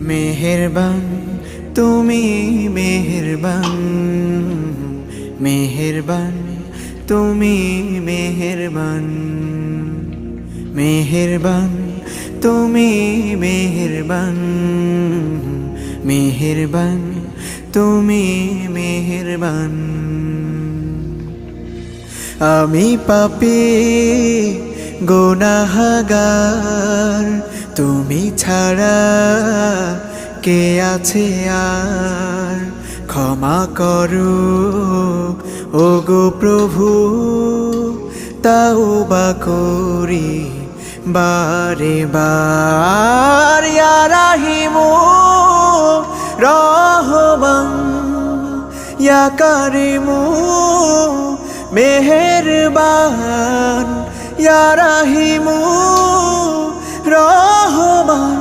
মেহেরবান তুমি মেহেরবান, মেহেরবান তুমি মেহেরবান, মেহেরবান তুমি মেহেরবান, মেহেরবান তুমি মেহেরবান। আমি পাপী গুনাহগার, তুমি ছাড়া কে আছে আর? ক্ষমা করো ওগো প্রভু, তাওবা করি বারে বার। ইয়া রাহিমু রহমান, ইয়া কারিমু মেহেরবান, ইয়া রাহিমু রহমান,